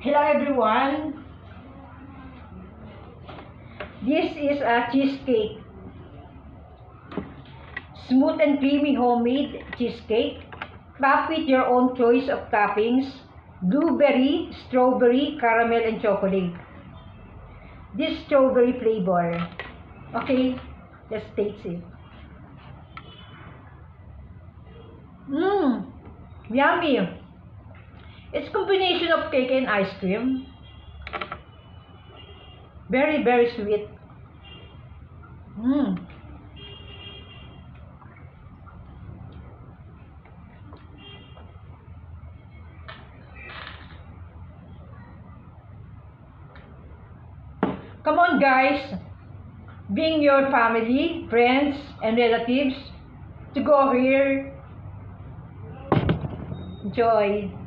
Hello everyone. This is a cheesecake. Smooth and creamy homemade cheesecake. Top with your own choice of toppings. Blueberry, strawberry, caramel, and chocolate. This strawberry flavor. Okay, let's taste it. Yummy. It's combination of cake and ice cream. Very, very sweet. Come on guys, bring your family, friends, and relatives to go here. Enjoy.